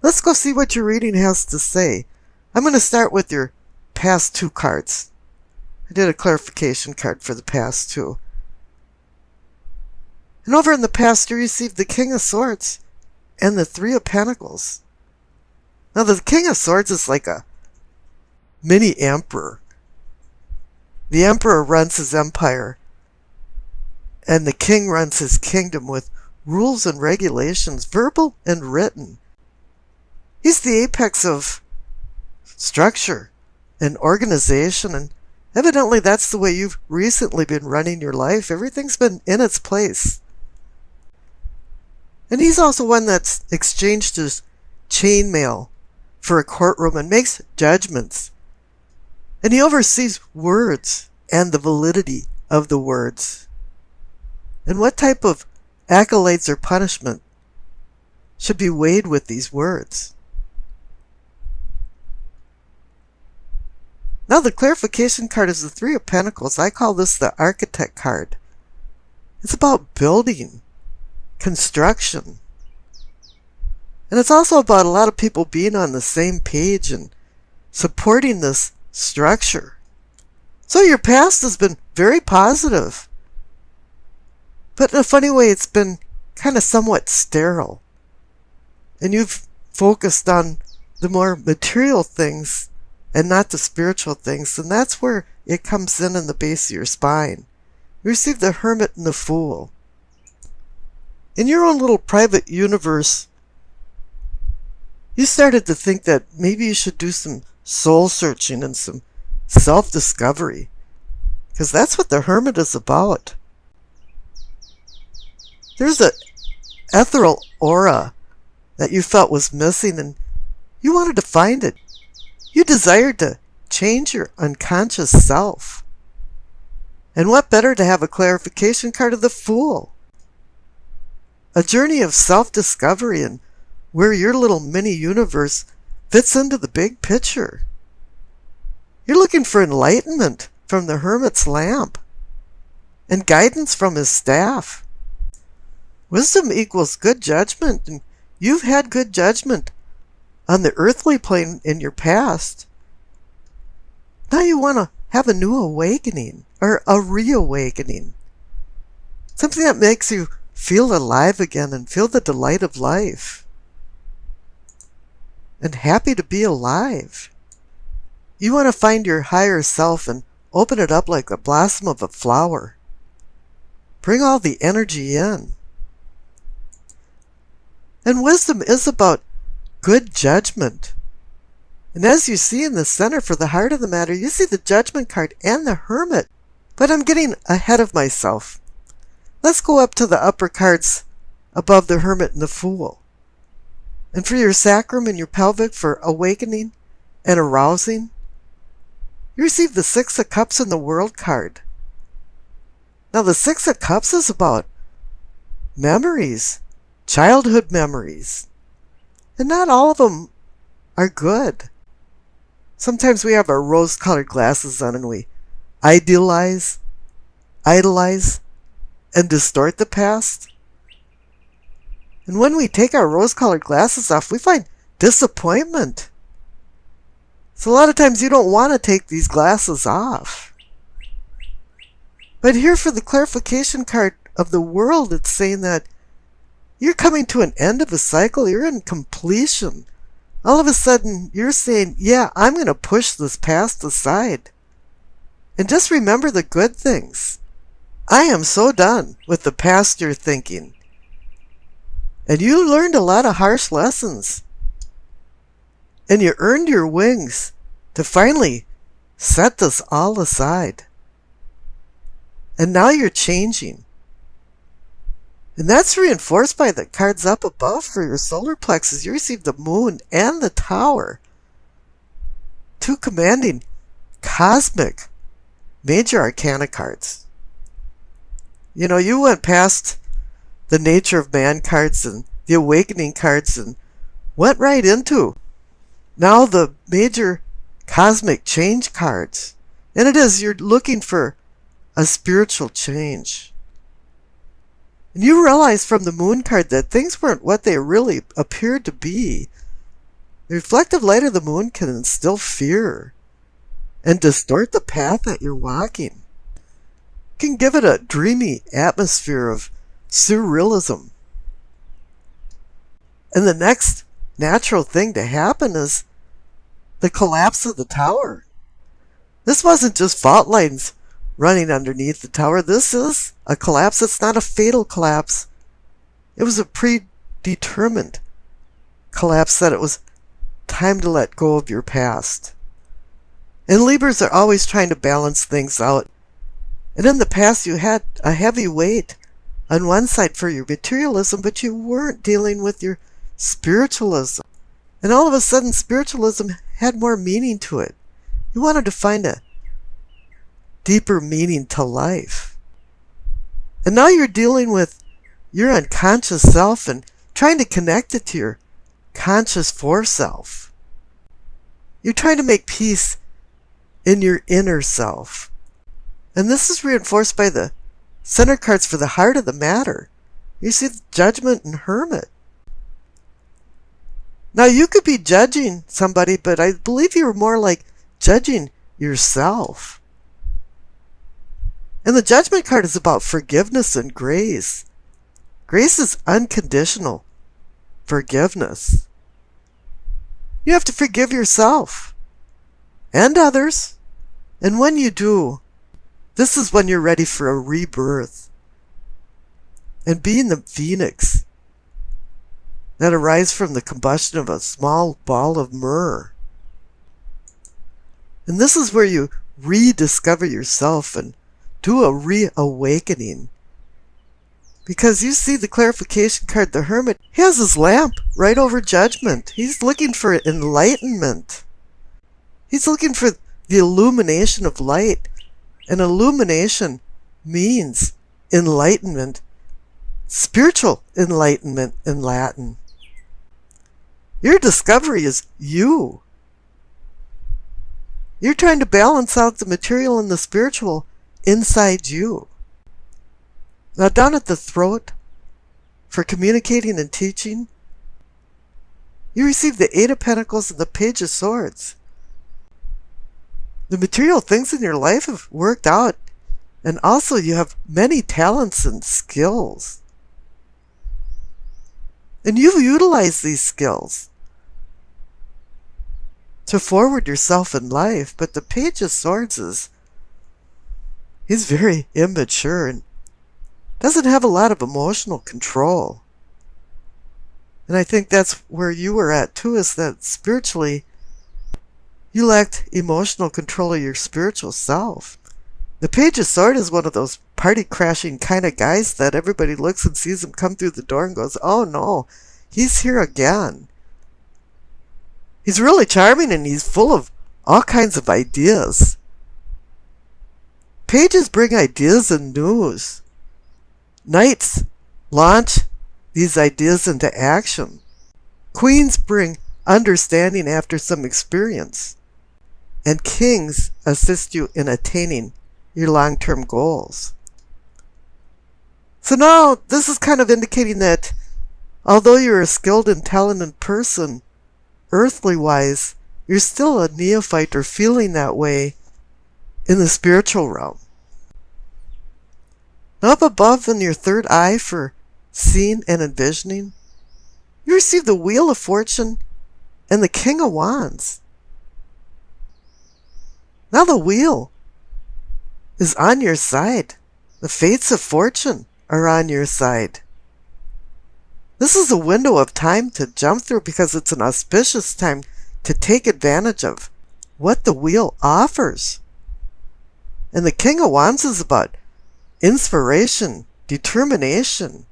Let's go see what your reading has to say. I'm going to start with your past two cards. I did a clarification card for the past two. And over in the past, you received the King of Swords and the Three of Pentacles. Now, the King of Swords is like a mini emperor. The emperor runs his empire, and the king runs his kingdom with rules and regulations, verbal and written. He's the apex of structure and organization, and evidently that's the way you've recently been running your life. Everything's been in its place. And he's also one that's exchanged his chainmail for a courtroom and makes judgments. And he oversees words and the validity of the words. And what type of accolades or punishment should be weighed with these words? Now the clarification card is the Three of Pentacles. I call this the Architect card. It's about building, construction. And it's also about a lot of people being on the same page and supporting this structure. So your past has been very positive. But in a funny way, it's been kind of somewhat sterile. And you've focused on the more material things and not the spiritual things. And that's where it comes in the base of your spine. You receive the Hermit and the Fool. In your own little private universe, you started to think that maybe you should do some soul searching and some self-discovery. Because that's what the Hermit is about. There's an ethereal aura that you felt was missing, and you wanted to find it. You desired to change your unconscious self. And what better to have a clarification card of the Fool? A journey of self-discovery and where your little mini-universe fits into the big picture. You're looking for enlightenment from the Hermit's lamp and guidance from his staff. Wisdom equals good judgment, and you've had good judgment on the earthly plane in your past. Now you want to have a new awakening, or a reawakening. Something that makes you feel alive again and feel the delight of life. And happy to be alive. You want to find your higher self and open it up like the blossom of a flower. Bring all the energy in. And wisdom is about good judgment. And as you see in the center for the heart of the matter, you see the Judgment card and the Hermit. But I'm getting ahead of myself. Let's go up to the upper cards above the Hermit and the Fool. And for your sacrum and your pelvic for awakening and arousing, you receive the Six of Cups and the World card. Now the Six of Cups is about memories, childhood memories. And not all of them are good. Sometimes we have our rose-colored glasses on and we idolize, and distort the past. And when we take our rose-colored glasses off, we find disappointment. So a lot of times you don't want to take these glasses off. But here for the clarification card of the World, it's saying that you're coming to an end of a cycle. You're in completion. All of a sudden, you're saying, yeah, I'm going to push this past aside. And just remember the good things. I am so done with the past you're thinking. And you learned a lot of harsh lessons. And you earned your wings to finally set this all aside. And now you're changing. And that's reinforced by the cards up above for your solar plexus. You received the Moon and the Tower. Two commanding cosmic major arcana cards. You know, you went past the nature of man cards and the awakening cards and went right into now the major cosmic change cards. And it is, you're looking for a spiritual change. And you realize from the Moon card that things weren't what they really appeared to be. The reflective light of the moon can instill fear and distort the path that you're walking. It can give it a dreamy atmosphere of surrealism. And the next natural thing to happen is the collapse of the tower. This wasn't just fault lines running underneath the tower. This is a collapse. It's not a fatal collapse. It was a predetermined collapse, that it was time to let go of your past. And Libras are always trying to balance things out. And in the past you had a heavy weight on one side for your materialism, but you weren't dealing with your spiritualism. And all of a sudden spiritualism had more meaning to it. You wanted to find a deeper meaning to life. And now you're dealing with your unconscious self and trying to connect it to your conscious foreself. You're trying to make peace in your inner self. And this is reinforced by the center cards for the heart of the matter. You see the Judgment and Hermit. Now you could be judging somebody, but I believe you were more like judging yourself. And the Judgment card is about forgiveness and grace. Grace is unconditional forgiveness. You have to forgive yourself and others. And when you do, this is when you're ready for a rebirth. And being the phoenix that arises from the combustion of a small ball of myrrh. And this is where you rediscover yourself and do a reawakening. Because you see the clarification card, the Hermit, he has his lamp right over Judgment. He's looking for enlightenment. He's looking for the illumination of light. And illumination means enlightenment, spiritual enlightenment in Latin. Your discovery is you. You're trying to balance out the material and the spiritual inside you. Now down at the throat, for communicating and teaching, you receive the Eight of Pentacles and the Page of Swords. The material things in your life have worked out, and also you have many talents and skills. And you've utilized these skills to forward yourself in life, but the Page of Swords he's very immature and doesn't have a lot of emotional control. And I think that's where you were at too, is that spiritually you lacked emotional control of your spiritual self. The Page of Swords is one of those party-crashing kind of guys that everybody looks and sees him come through the door and goes, oh no, he's here again. He's really charming and he's full of all kinds of ideas. Pages bring ideas and news. Knights launch these ideas into action. Queens bring understanding after some experience. And kings assist you in attaining your long-term goals. So now this is kind of indicating that although you're a skilled and talented person, earthly-wise, you're still a neophyte or feeling that way in the spiritual realm. Now up above in your third eye for seeing and envisioning, you receive the Wheel of Fortune and the King of Wands. Now the wheel is on your side. The fates of fortune are on your side. This is a window of time to jump through because it's an auspicious time to take advantage of what the wheel offers. And the King of Wands is about inspiration, determination.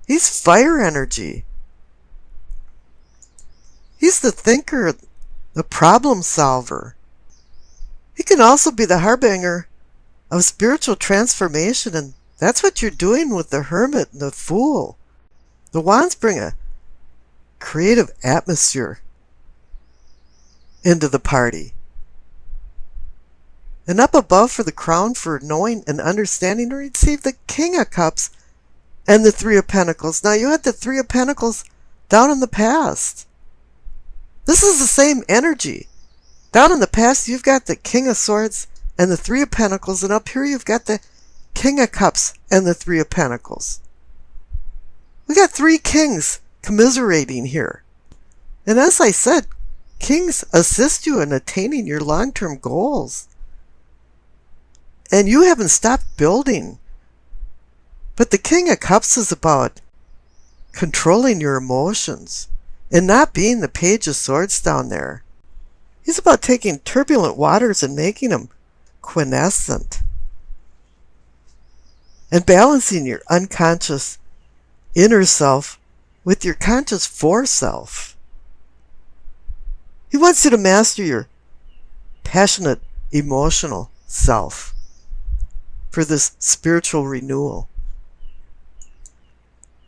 He's fire energy. He's the thinker, the problem solver. He can also be the harbinger of spiritual transformation, and that's what you're doing with the Hermit and the Fool. The Wands bring a creative atmosphere into the party. And up above for the crown for knowing and understanding, receive the King of Cups and the Three of Pentacles. Now you had the Three of Pentacles down in the past. This is the same energy. Down in the past, you've got the King of Swords and the Three of Pentacles, and up here you've got the King of Cups and the Three of Pentacles. We got three kings commiserating here. And as I said, kings assist you in attaining your long-term goals. And you haven't stopped building. But the King of Cups is about controlling your emotions and not being the Page of Swords down there. He's about taking turbulent waters and making them quiescent. And balancing your unconscious inner self with your conscious foreself. He wants you to master your passionate, emotional self for this spiritual renewal.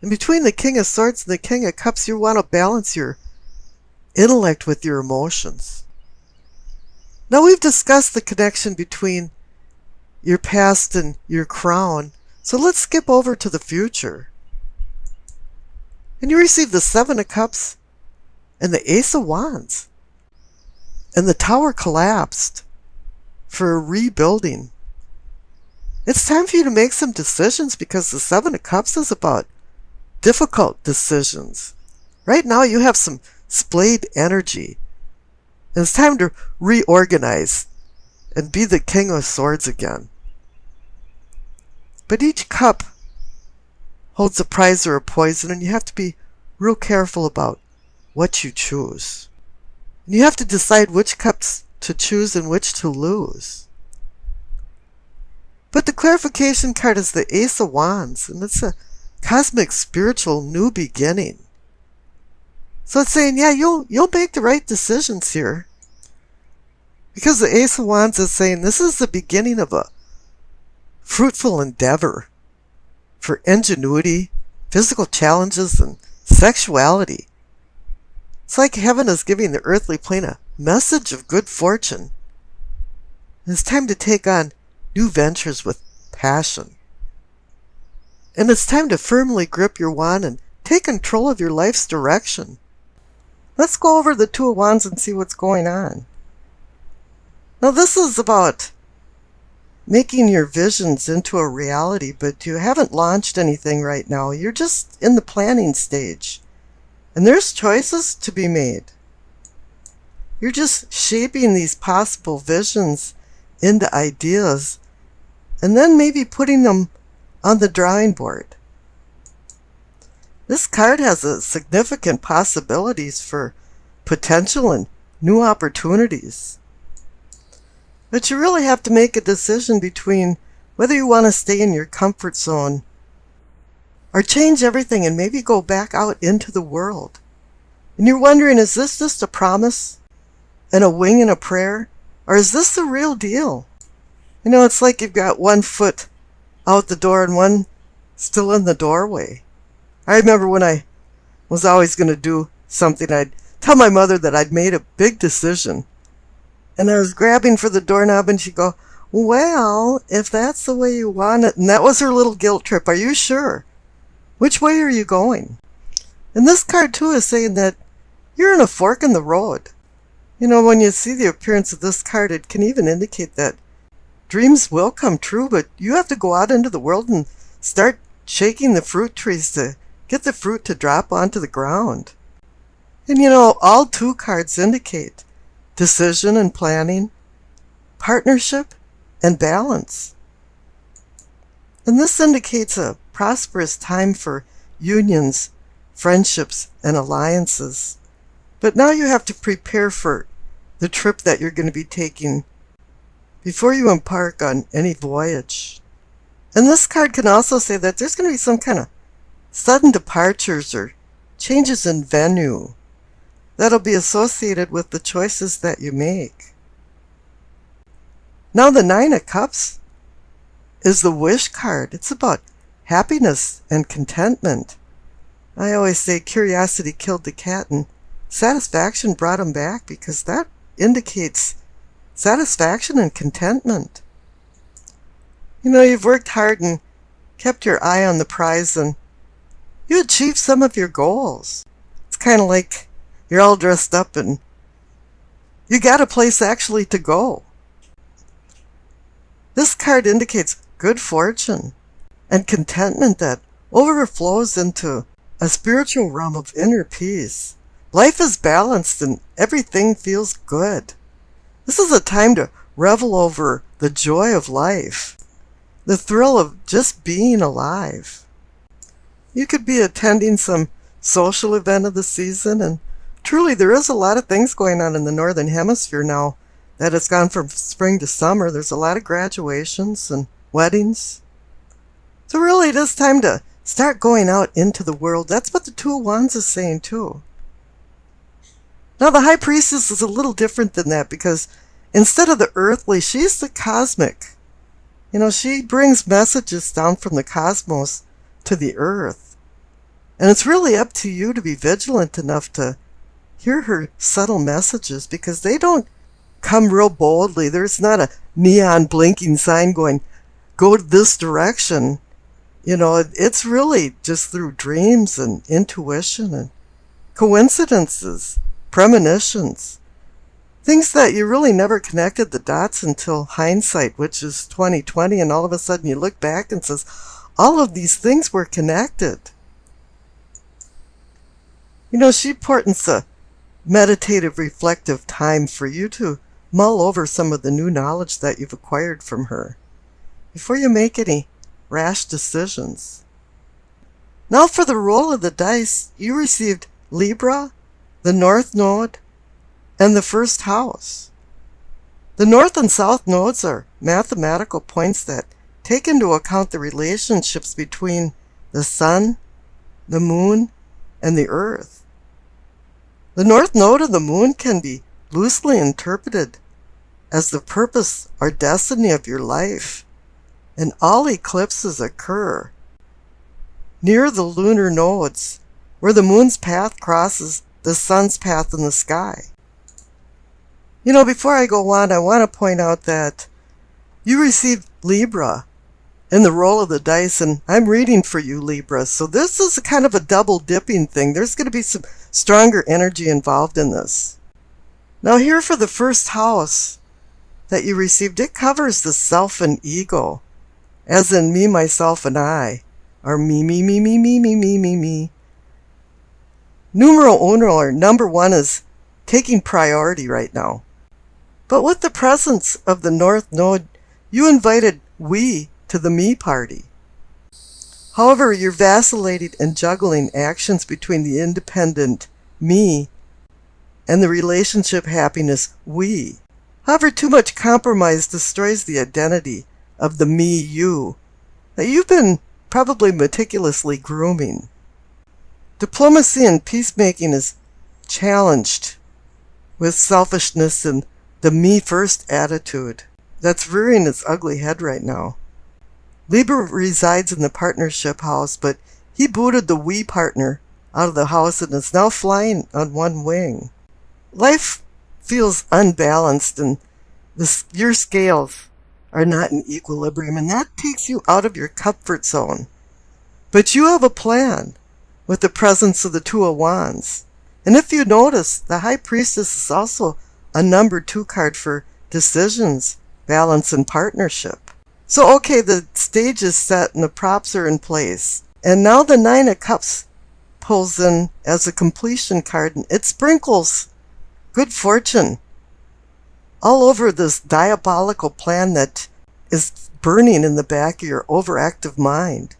And between the King of Swords and the King of Cups, you want to balance your intellect with your emotions. Now, we've discussed the connection between your past and your crown, so let's skip over to the future. And you receive the Seven of Cups and the Ace of Wands. And the Tower collapsed for a rebuilding. It's time for you to make some decisions, because the Seven of Cups is about difficult decisions. Right now you have some splayed energy. And it's time to reorganize and be the King of Swords again. But each cup holds a prize or a poison, and you have to be real careful about what you choose. And you have to decide which cups to choose and which to lose. But the clarification card is the Ace of Wands, and it's a cosmic spiritual new beginning. So it's saying, yeah, you'll make the right decisions here. Because the Ace of Wands is saying this is the beginning of a fruitful endeavor for ingenuity, physical challenges, and sexuality. It's like heaven is giving the earthly plane a message of good fortune. And it's time to take on new ventures with passion. And it's time to firmly grip your wand and take control of your life's direction. Let's go over the Two of Wands and see what's going on. Now, this is about making your visions into a reality, but you haven't launched anything right now. You're just in the planning stage. And there's choices to be made. You're just shaping these possible visions into ideas and then maybe putting them on the drawing board. This card has a significant possibilities for potential and new opportunities. But you really have to make a decision between whether you want to stay in your comfort zone or change everything and maybe go back out into the world. And you're wondering, is this just a promise and a wing and a prayer? Or is this the real deal? You know, it's like you've got one foot out the door and one still in the doorway. I remember when I was always going to do something, I'd tell my mother that I'd made a big decision. And I was grabbing for the doorknob and she'd go, well, if that's the way you want it. And that was her little guilt trip. Are you sure? Which way are you going? And this card too is saying that you're in a fork in the road. You know, when you see the appearance of this card, it can even indicate that dreams will come true, but you have to go out into the world and start shaking the fruit trees to get the fruit to drop onto the ground. And you know, all two cards indicate decision and planning, partnership, and balance. And this indicates a prosperous time for unions, friendships, and alliances. But now you have to prepare for the trip that you're going to be taking before you embark on any voyage. And this card can also say that there's going to be some kind of sudden departures or changes in venue that'll be associated with the choices that you make. Now the Nine of Cups is the wish card. It's about happiness and contentment. I always say curiosity killed the cat and satisfaction brought him back, because that indicates satisfaction and contentment. You know, you've worked hard and kept your eye on the prize and you achieved some of your goals. It's kind of like you're all dressed up and You got a place actually to go. This card indicates good fortune and contentment that overflows into a spiritual realm of inner peace. Life is balanced and everything feels good. This is a time to revel over the joy of life, the thrill of just being alive. You could be attending some social event of the season, and truly there is a lot of things going on in the Northern Hemisphere now that it's gone from spring to summer. There's a lot of graduations and weddings. So really it is time to start going out into the world. That's what the Two of Wands is saying too. Now the High Priestess is a little different than that because instead of the earthly, she's the cosmic. She brings messages down from the cosmos to the earth. And it's really up to you to be vigilant enough to hear her subtle messages because they don't come real boldly. There's not a neon blinking sign going, go this direction. It's really just through dreams and intuition and coincidences, premonitions, things that you really never connected the dots until hindsight, which is 2020, and all of a sudden you look back and says, all of these things were connected. She portends a meditative, reflective time for you to mull over some of the new knowledge that you've acquired from her before you make any rash decisions. Now for the roll of the dice, you received Libra, the North Node, and the first house. The North and South nodes are mathematical points that take into account the relationships between the Sun, the Moon, and the Earth. The North Node of the Moon can be loosely interpreted as the purpose or destiny of your life, and all eclipses occur near the lunar nodes, where the Moon's path crosses the Sun's path in the sky. Before I go on, I want to point out that you received Libra in the roll of the dice, and I'm reading for you, Libra. So this is kind of a double dipping thing. There's going to be some stronger energy involved in this. Now here for the first house that you received, it covers the self and ego, as in me, myself, and I, or me, me, me, me, me, me, me, me, me. Numero uno, or number one, is taking priority right now. But with the presence of the North Node, you invited we to the me party. However, you're vacillating and juggling actions between the independent me and the relationship happiness we. However, too much compromise destroys the identity of the me you that you've been probably meticulously grooming. Diplomacy and peacemaking is challenged with selfishness and the me-first attitude that's rearing its ugly head right now. Libra resides in the partnership house, but he booted the we partner out of the house and is now flying on one wing. Life feels unbalanced, and your scales are not in equilibrium, and that takes you out of your comfort zone. But you have a plan with the presence of the Two of Wands. And if you notice, the High Priestess is also a number 2 card for decisions, balance, and partnership. So okay, the stage is set and the props are in place. And now the Nine of Cups pulls in as a completion card, and it sprinkles good fortune all over this diabolical plan that is burning in the back of your overactive mind.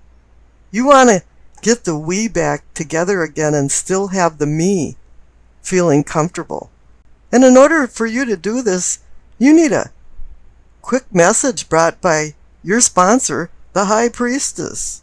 You want to get the we back together again and still have the me feeling comfortable. And in order for you to do this, you need a quick message brought by your sponsor, the High Priestess.